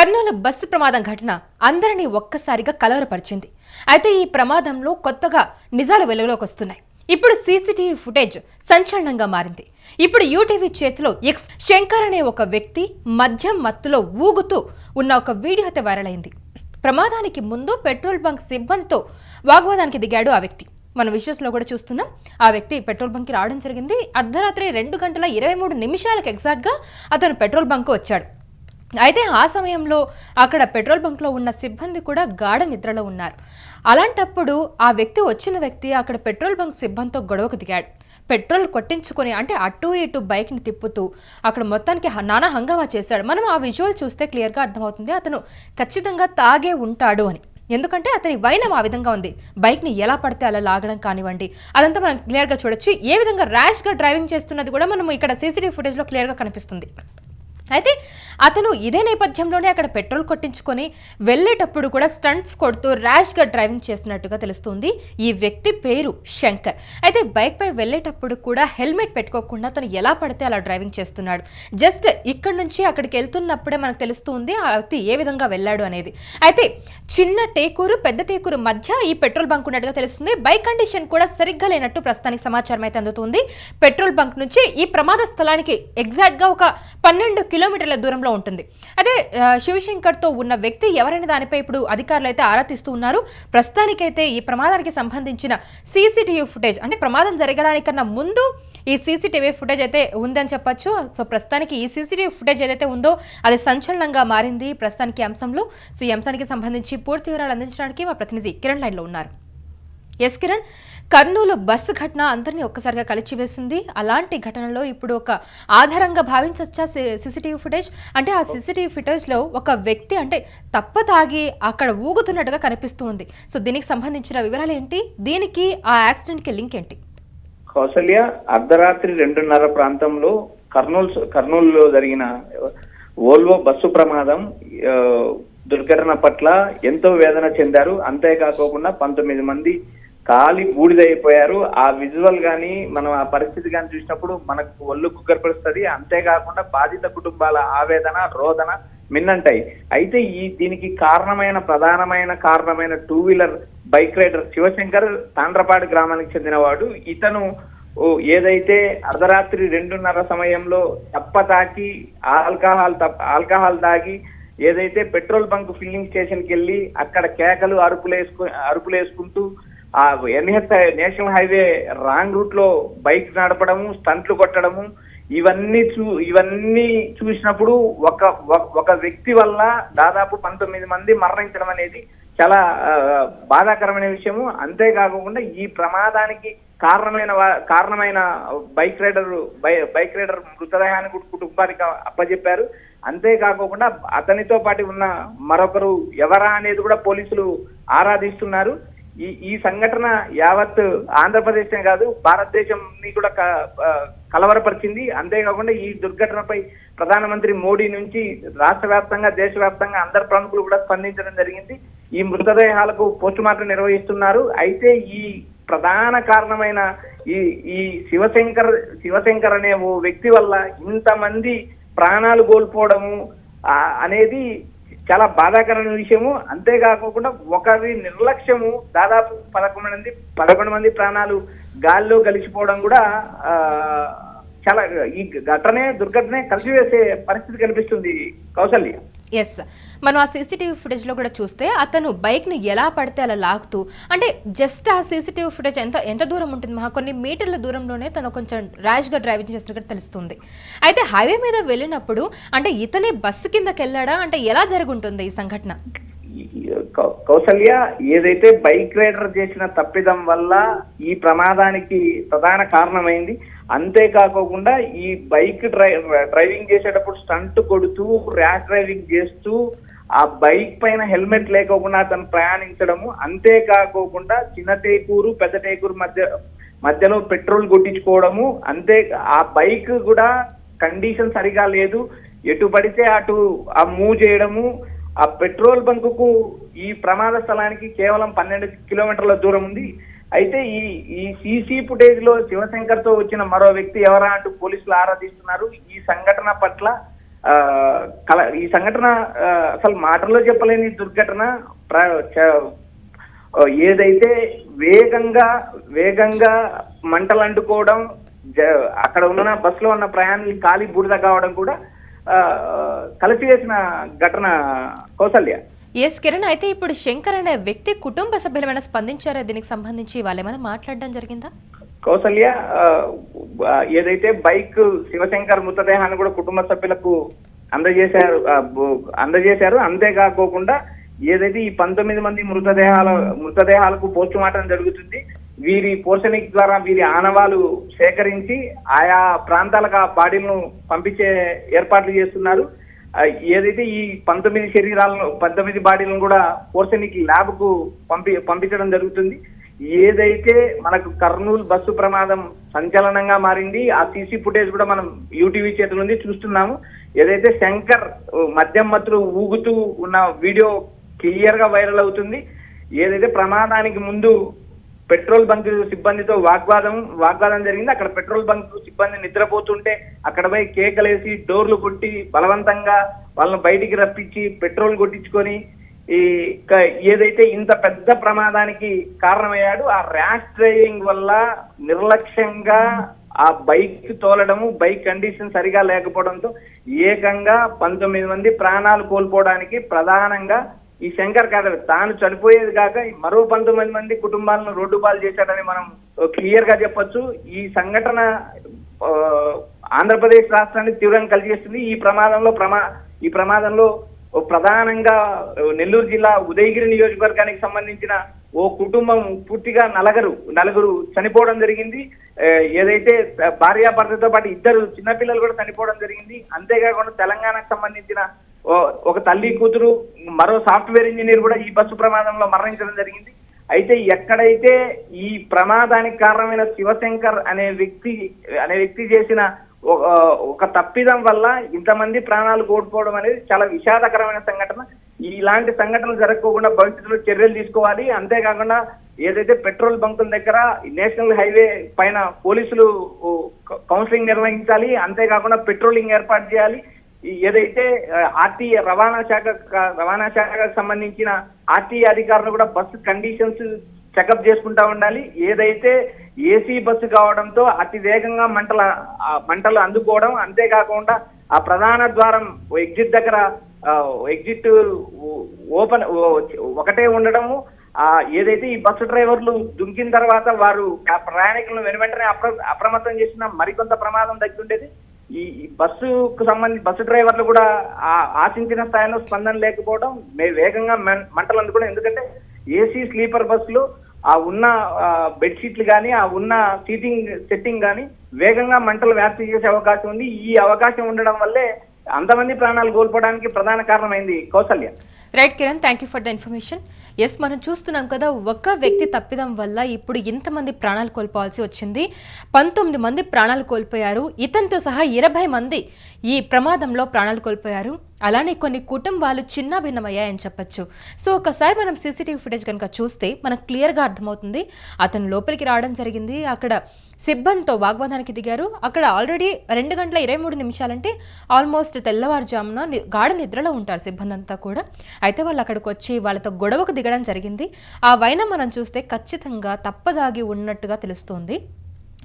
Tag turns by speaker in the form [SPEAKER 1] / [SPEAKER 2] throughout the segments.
[SPEAKER 1] Kurnool bus ప్రమాదం ఘటన అందరినీ ఒక్కసారిగా కలవరపరిచింది. అయితే ఈ ప్రమాదంలో కొత్తగా నిజాలు వెలుగులోకి వస్తున్నాయి. ఇప్పుడు సీసీటీవీ ఫుటేజ్ సంచలనంగా మారింది. ఇప్పుడు యూటీవీ చేతిలో ఎక్స్ శంకర్ అనే ఒక వ్యక్తి మద్యం మత్తులో ఊగుతూ ఉన్న ఒక వీడియో అయితే వైరల్ అయింది. ప్రమాదానికి ముందు పెట్రోల్ బంక్ సిబ్బందితో వాగ్వాదానికి దిగాడు ఆ వ్యక్తి. మన విజువల్స్ లో కూడా చూస్తున్నాం. ఆ వ్యక్తి పెట్రోల్ బంక్ కి రావడం జరిగింది. అర్ధరాత్రి 2:23 ఎగ్జాక్ట్ గా అతను పెట్రోల్ బంక్ వచ్చాడు. అయితే ఆ సమయంలో అక్కడ పెట్రోల్ బంక్లో ఉన్న సిబ్బంది కూడా గాఢ నిద్రలో ఉన్నారు. అలాంటప్పుడు ఆ వచ్చిన వ్యక్తి అక్కడ పెట్రోల్ బంక్ సిబ్బందితో గొడవకు దిగాడు. పెట్రోల్ కొట్టించుకొని అంటే అటు ఇటు బైక్ని తిప్పుతూ అక్కడ మొత్తానికి నానా హంగామా చేశాడు. మనం ఆ విజువల్ చూస్తే క్లియర్గా అర్థమవుతుంది అతను ఖచ్చితంగా తాగే ఉంటాడు అని. ఎందుకంటే అతని వైనం ఆ విధంగా ఉంది. బైక్ని ఎలా పడితే అలా లాగడం కానివ్వండి, అదంతా మనం క్లియర్గా చూడొచ్చు. ఏ విధంగా ర్యాష్గా డ్రైవింగ్ చేస్తున్నది కూడా మనం ఇక్కడ సీసీటీవీ ఫుటేజ్లో క్లియర్గా కనిపిస్తుంది. అయితే అతను ఇదే నేపథ్యంలోనే అక్కడ పెట్రోల్ కొట్టించుకొని వెళ్ళేటప్పుడు కూడా స్టంట్స్ కొడుతూ ర్యాష్గా డ్రైవింగ్ చేస్తున్నట్టుగా తెలుస్తుంది. ఈ వ్యక్తి పేరు శంకర్. అయితే బైక్పై వెళ్ళేటప్పుడు కూడా హెల్మెట్ పెట్టుకోకుండా తను ఎలా పడితే అలా డ్రైవింగ్ చేస్తున్నాడు. జస్ట్ ఇక్కడ నుంచి అక్కడికి వెళ్తున్నప్పుడే మనకు తెలుస్తుంది ఆ వ్యక్తి ఏ విధంగా వెళ్ళాడు అనేది. అయితే చిన్న టేకూరు పెద్ద టేకూరు మధ్య ఈ పెట్రోల్ బంక్ ఉన్నట్టుగా తెలుస్తుంది. బైక్ కండిషన్ కూడా సరిగ్గా లేనట్టు ప్రస్తుతానికి సమాచారం అయితే అందుతుంది. పెట్రోల్ బంక్ నుంచి ఈ ప్రమాద స్థలానికి ఎగ్జాక్ట్గా ఒక 12 కిలోమీటర్ల దూరంలో ఉంటుంది. అదే శివశంకర్తో ఉన్న వ్యక్తి ఎవరైనా దానిపై ఇప్పుడు అధికారులు అయితే ఆరా తీస్తూ ఉన్నారు. ప్రస్తుతానికైతే ఈ ప్రమాదానికి సంబంధించిన సీసీటీవీ ఫుటేజ్ అంటే ప్రమాదం జరగడానికన్నా ముందు ఈ సీసీటీవీ ఫుటేజ్ అయితే ఉందని చెప్పొచ్చు. సో ప్రస్తుతానికి ఈ సీసీటీవీ ఫుటేజ్ ఏదైతే ఉందో అది సంచలనంగా మారింది ప్రస్తుతానికి అంశంలో. సో ఈ అంశానికి సంబంధించి పూర్తి వివరాలు అందించడానికి మా ప్రతినిధి కిరణ్ లైన్లో ఉన్నారు. ఎస్ కిరణ్, కర్నూలు బస్సు ఘటన అందరినీ ఒక్కసారిగా కలిచివేసింది. అలాంటి ఘటనలో ఇప్పుడు ఒక ఆధారంగా భావించవచ్చా సీసీటీవీ ఫుటేజ్? అంటే ఆ సీసీటీవీ ఫుటేజ్లో ఒక వ్యక్తి అంటే తాగి అక్కడ ఊగుతున్నట్టుగా కనిపిస్తుంది. సో దీనికి సంబంధించిన వివరాలు ఏంటి? దీనికి ఆ యాక్సిడెంట్కి లింక్ ఏంటి?
[SPEAKER 2] కౌసల్య, అర్ధరాత్రి 2:30 ప్రాంతంలో కర్నూలులో జరిగిన వోల్వో బస్సు ప్రమాదం దుర్ఘటన పట్ల ఎంతో వేదన చెందారు. అంతేకాకుండా 19 మంది కాలి బూడిదైపోయారు. ఆ విజువల్ గానీ మనం ఆ పరిస్థితి కానీ చూసినప్పుడు మనకు ఒళ్ళు కుక్కర్పరుస్తుంది. అంతేకాకుండా బాధిత కుటుంబాల ఆవేదన రోదన మిన్నంటాయి. అయితే దీనికి ప్రధానమైన కారణమైన 2 wheeler bike rider Shivashankar Tandrapadu గ్రామానికి చెందినవాడు. ఇతను ఏదైతే అర్ధరాత్రి 2:30 సమయంలో తాకి ఆల్కహాల్ తాగి ఏదైతే పెట్రోల్ బంక్ ఫిల్లింగ్ స్టేషన్కి వెళ్ళి అక్కడ కేకలు అరుపులేసుకుంటూ ఆ నేషనల్ హైవే రాంగ్ రూట్ లో బైక్ నడపడము, స్టంట్లు కొట్టడము, ఇవన్నీ చూసినప్పుడు ఒక వ్యక్తి వల్ల దాదాపు 19 మంది మరణించడం అనేది చాలా బాధాకరమైన విషయము. అంతేకాకుండా ఈ ప్రమాదానికి కారణమైన బైక్ రైడర్ మృతదేహాన్ని కుటుంబానికి అప్పచెప్పారు. అంతేకాకుండా అతనితో పాటు ఉన్న మరొకరు ఎవరా అనేది కూడా పోలీసులు ఆరాధిస్తున్నారు. ఈ సంఘటన యావత్ ఆంధ్రప్రదేశ్నే కాదు భారతదేశంని కూడా కలవరపరిచింది. అంతేకాకుండా ఈ దుర్ఘటనపై ప్రధానమంత్రి మోడీ నుంచి రాష్ట్ర వ్యాప్తంగా దేశవ్యాప్తంగా అందరు ప్రముఖులు కూడా స్పందించడం జరిగింది. ఈ మృతదేహాలకు పోస్ట్ మార్టం నిర్వహిస్తున్నారు. అయితే ఈ ప్రధాన కారణమైన ఈ శివశంకర్ అనే ఓ వ్యక్తి వల్ల ఇంతమంది ప్రాణాలు కోల్పోవడము అనేది చాలా బాధాకరమైన విషయము. అంతేకాకుండా ఒకరి నిర్లక్ష్యము దాదాపు 11 మంది ప్రాణాలు గాల్లో కలిసిపోవడం కూడా చాలా ఈ దుర్ఘటనే కలిసివేసే పరిస్థితి కనిపిస్తుంది కౌసల్య.
[SPEAKER 1] ఎస్, మనం ఆ సీసీటీవీ ఫుటేజ్లో కూడా చూస్తే అతను బైక్ని ఎలా పడితే అలా లాగుతూ అంటే జస్ట్ ఆ సీసీటీవీ ఫుటేజ్ ఎంత దూరం ఉంటుంది, కొన్ని మీటర్ల దూరంలోనే తను కొంచెం ర్యాష్గా డ్రైవింగ్ చేస్తున్నట్టు తెలుస్తుంది. అయితే హైవే మీద వెళ్ళినప్పుడు అంటే ఇతనే బస్సు కిందకి వెళ్ళాడా అంటే ఎలా జరుగుంటుంది ఈ సంఘటన?
[SPEAKER 2] కౌసల్య, ఏదైతే బైక్ రైడర్ చేసిన తప్పిదం వల్ల ఈ ప్రమాదానికి ప్రధాన కారణమైంది. అంతేకాకుండా ఈ బైక్ డ్రైవింగ్ చేసేటప్పుడు స్టంట్ కొడుతూ ర్యాష్ డ్రైవింగ్ చేస్తూ ఆ బైక్ పైన హెల్మెట్ లేకోకుండా అతను ప్రయాణించడము, అంతేకాకుండా చిన్న టేకూరు పెద్ద టేకూరు మధ్యలో పెట్రోల్ కొట్టించుకోవడము, ఆ బైక్ కూడా కండిషన్ సరిగా లేదు, ఎటు పడితే అటు ఆ మూవ్ చేయడము. ఆ పెట్రోల్ బంకుకు ఈ ప్రమాద స్థలానికి కేవలం 12 కిలోమీటర్ల దూరం ఉంది. అయితే ఈ సీసీ ఫుటేజ్ లో శివశంకర్ తో వచ్చిన మరో వ్యక్తి ఎవరా అంటూ పోలీసులు ఆరాధిస్తున్నారు. ఈ సంఘటన పట్ల ఈ సంఘటన అసలు మాటల్లో చెప్పలేని దుర్ఘటన. ఏదైతే వేగంగా మంటలు అంటుకోవడం, అక్కడ ఉన్న బస్సులో ఉన్న ప్రయాణికులు కాలి బూడిద కావడం కూడా కలిసి వేసిన ఘటన కౌసల్య.
[SPEAKER 1] ఎస్ కిరణ్, అయితే ఇప్పుడు శంకర్ అనే వ్యక్తి కుటుంబ సభ్యులు ఏమైనా స్పందించారా? దీనికి సంబంధించి వాళ్ళు ఏమైనా మాట్లాడడం జరిగిందా?
[SPEAKER 2] కౌసల్య, ఏదైతే బైక్ శివశంకర్ మృతదేహాన్ని కూడా కుటుంబ సభ్యులకు అందజేశారు. అంతేకాకోకుండా ఏదైతే ఈ 19 మంది మృతదేహాలకు పోస్ట్ మార్టం జరుగుతుంది. వీరి పోర్షనిక్ ద్వారా వీరి ఆనవాలు సేకరించి ఆయా ప్రాంతాలకు ఆ బాడీలను పంపించే ఏర్పాట్లు చేస్తున్నారు. ఏదైతే ఈ 19 బాడీలను కూడా పోర్షనిక్ ల్యాబ్ కు పంపించడం జరుగుతుంది. ఏదైతే మనకు కర్నూలు బస్సు ప్రమాదం సంచలనంగా మారింది, ఆ సీసీ ఫుటేజ్ కూడా మనం యూటీవీ చేతుల నుండి చూస్తున్నాము. ఏదైతే శంకర్ మద్యం మత్తులు ఊగుతూ ఉన్న వీడియో క్లియర్ గా వైరల్ అవుతుంది. ఏదైతే ప్రమాదానికి ముందు పెట్రోల్ బంక్ సిబ్బందితో వాగ్వాదం జరిగింది. అక్కడ పెట్రోల్ బంక్ సిబ్బంది నిద్రపోతుంటే అక్కడ పోయి కేకలేసి డోర్లు కొట్టి బలవంతంగా వాళ్ళని బయటికి రప్పించి పెట్రోల్ కొట్టించుకొని ఏదైతే ఇంత పెద్ద ప్రమాదానికి కారణమయ్యాడు. ఆ ర్యాష్ డ్రైవింగ్ వల్ల నిర్లక్ష్యంగా ఆ బైక్ తోలడము, బైక్ కండిషన్ సరిగా లేకపోవడంతో ఏకంగా 19 మంది ప్రాణాలు కోల్పోవడానికి ప్రధానంగా ఈ శంకర్ కాదు, తాను చనిపోయేది కాక మరో 19 మంది కుటుంబాలను రోడ్డు పాలు చేశాడని మనం క్లియర్ గా చెప్పొచ్చు. ఈ సంఘటన ఆంధ్రప్రదేశ్ రాష్ట్రాన్ని తీవ్రంగా కలిగిస్తుంది. ఈ ప్రమాదంలో ప్రధానంగా నెల్లూరు జిల్లా ఉదయగిరి నియోజకవర్గానికి సంబంధించిన ఓ కుటుంబం పూర్తిగా నలుగురు చనిపోవడం జరిగింది. ఏదైతే భార్యాభర్తతో పాటు 2 చిన్నపిల్లలు కూడా చనిపోవడం జరిగింది. అంతేకాకుండా తెలంగాణకు సంబంధించిన ఒక తల్లి కూతురు, మరో సాఫ్ట్వేర్ ఇంజనీర్ కూడా ఈ బస్సు ప్రమాదంలో మరణించడం జరిగింది. అయితే ఎక్కడైతే ఈ ప్రమాదానికి కారణమైన శివశంకర్ అనే వ్యక్తి చేసిన ఒక తప్పిదం వల్ల ఇంతమంది ప్రాణాలు కోల్పోవడం అనేది చాలా విషాదకరమైన సంఘటన. ఇలాంటి సంఘటనలు జరగకుండా భవిష్యత్తులో చర్యలు తీసుకోవాలి. అంతేకాకుండా ఏదైతే పెట్రోల్ బంకుల దగ్గర నేషనల్ హైవే పైన పోలీసులు కౌన్సిలింగ్ నిర్వహించాలి. అంతేకాకుండా పెట్రోలింగ్ ఏర్పాటు చేయాలి. ఏదైతే రవాణా శాఖకు సంబంధించిన ఆర్టీఏ అధికారులు కూడా బస్సు కండిషన్స్ చెకప్ చేసుకుంటా ఉండాలి. ఏదైతే ఏసీ బస్సు కావడంతో అతి వేగంగా మంటలు అందుకోవడం, అంతేకాకుండా ఆ ప్రధాన ద్వారం ఎగ్జిట్ దగ్గర ఎగ్జిట్ ఓపెన్ ఒకటే ఉండడము, ఏదైతే ఈ బస్సు డ్రైవర్లు దుంకిన తర్వాత వారు ప్రయాణికులను వెంటనే అప్రమత్తం చేసిన మరికొంత ప్రమాదం తగ్గుండేది. ఈ బస్సు డ్రైవర్లు కూడా ఆశించిన స్థాయిలో స్పందన లేకపోవడం, వేగంగా మంటలు అందుకోవడం. ఎందుకంటే ఏసీ స్లీపర్ బస్సులు ఆ ఉన్న బెడ్షీట్లు కానీ ఆ ఉన్న సెట్టింగ్ కానీ వేగంగా మంటలు వ్యాప్తి చేసే అవకాశం ఉంది. ఈ అవకాశం ఉండడం వల్లే అంతమంది ప్రాణాలు కోల్పోవడానికి ప్రధాన కారణమైంది Kausalya.
[SPEAKER 1] Right Kiran, thank you for the information. Yes, మనం చూస్తున్నాం కదా, ఒక వ్యక్తి తప్పిదం వల్ల ఇప్పుడు ఇంతమంది ప్రాణాలు కోల్పోవాల్సి వచ్చింది. 19 మంది ప్రాణాలు కోల్పోయారు. ఇతనితో సహా 20 మంది ఈ ప్రమాదంలో ప్రాణాలు కోల్పోయారు. అలానే కొన్ని కుటుంబాలు చిన్న భిన్నమయ్యాయని చెప్పొచ్చు. సో ఒకసారి మనం సీసీటీవీ ఫుటేజ్ కనుక చూస్తే మనకు క్లియర్గా అర్థమవుతుంది. అతను లోపలికి రావడం జరిగింది. అక్కడ సిబ్బందితో వాగ్వాదానికి దిగారు. అక్కడ ఆల్రెడీ 2:23 అంటే ఆల్మోస్ట్ తెల్లవారుజామున గాఢ నిద్రలో ఉంటారు సిబ్బంది అంతా కూడా. అయితే వాళ్ళు అక్కడికి వచ్చి వాళ్ళతో గొడవకు దిగడం జరిగింది. ఆ వైనం మనం చూస్తే ఖచ్చితంగా తప్పదాగి ఉన్నట్టుగా తెలుస్తోంది.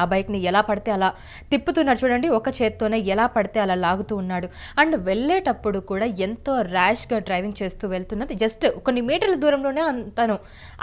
[SPEAKER 1] ఆ బైక్ని ఎలా పడితే అలా తిప్పుతున్నాడు చూడండి, ఒక చేత్తోనే ఎలా పడితే అలా లాగుతూ ఉన్నాడు. అండ్ వెళ్ళేటప్పుడు కూడా ఎంతో ర్యాష్గా డ్రైవింగ్ చేస్తూ వెళ్తున్నది. జస్ట్ కొన్ని మీటర్ల దూరంలోనే తను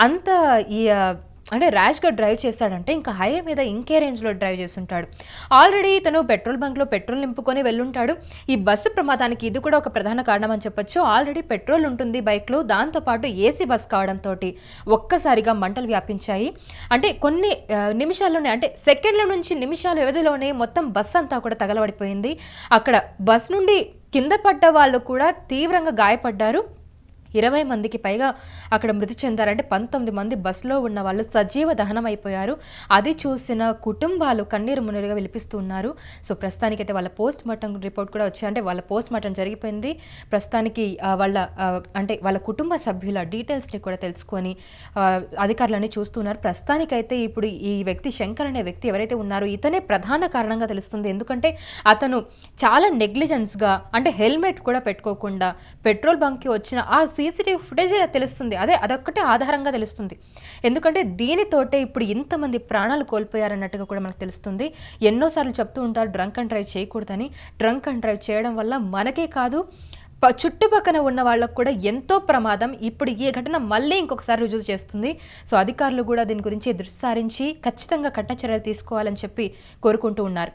[SPEAKER 1] అంత అంటే ర్యాష్గా డ్రైవ్ చేశాడంటే ఇంకా హైవే మీద ఇంకే రేంజ్లో డ్రైవ్ చేస్తుంటాడు. ఆల్రెడీ తను పెట్రోల్ బంక్లో పెట్రోల్ నింపుకొని వెళ్ళుంటాడు. ఈ బస్సు ప్రమాదానికి ఇది కూడా ఒక ప్రధాన కారణం అని చెప్పొచ్చు. ఆల్రెడీ పెట్రోల్ ఉంటుంది బైక్లో, దాంతోపాటు ఏసీ బస్ కావడంతో ఒక్కసారిగా మంటలు వ్యాపించాయి. అంటే కొన్ని నిమిషాల్లోనే, అంటే సెకండ్ల నుంచి నిమిషాల వ్యవధిలోనే మొత్తం బస్ అంతా కూడా తగలబడిపోయింది. అక్కడ బస్ నుండి కింద పడ్డ వాళ్ళు కూడా తీవ్రంగా గాయపడ్డారు. 20 మందికి పైగా అక్కడ మృతి చెందారంటే 19 మంది బస్సులో ఉన్న వాళ్ళు సజీవ దహనం అయిపోయారు. అది చూసిన కుటుంబాలు కన్నీరు మున్నీరుగా విలిపిస్తున్నారు. సో ప్రస్తుతానికైతే వాళ్ళ పోస్ట్ మార్టం రిపోర్ట్ కూడా వచ్చాయి. అంటే వాళ్ళ పోస్ట్ మార్టం జరిగిపోయింది. ప్రస్తుతానికి వాళ్ళ కుటుంబ సభ్యుల డీటెయిల్స్ని కూడా తెలుసుకొని అధికారులన్నీ చూస్తున్నారు. ప్రస్తుతానికైతే ఇప్పుడు ఈ వ్యక్తి శంకర్ అనే వ్యక్తి ఎవరైతే ఉన్నారో ఇతనే ప్రధాన కారణంగా తెలుస్తుంది. ఎందుకంటే అతను చాలా నెగ్లిజెన్స్గా అంటే హెల్మెట్ కూడా పెట్టుకోకుండా పెట్రోల్ బంక్కి వచ్చిన ఆ సీసీటీవీ ఫుటేజే తెలుస్తుంది. అదొక్కటే ఆధారంగా తెలుస్తుంది. ఎందుకంటే దీనితోటే ఇప్పుడు ఇంతమంది ప్రాణాలు కోల్పోయారన్నట్టుగా కూడా మనకు తెలుస్తుంది. ఎన్నోసార్లు చెప్తూ ఉంటారు డ్రంక్ అండ్ డ్రైవ్ చేయకూడదని. డ్రంక్ అండ్ డ్రైవ్ చేయడం వల్ల మనకే కాదు చుట్టుపక్కన ఉన్న వాళ్ళకు కూడా ఎంతో ప్రమాదం. ఇప్పుడు ఈ ఘటన మళ్ళీ ఇంకొకసారి రుజువు చేస్తుంది. సో అధికారులు కూడా దీని గురించి దృష్టి సారించి ఖచ్చితంగా కఠిన చర్యలు తీసుకోవాలని చెప్పి కోరుకుంటూ ఉన్నారు.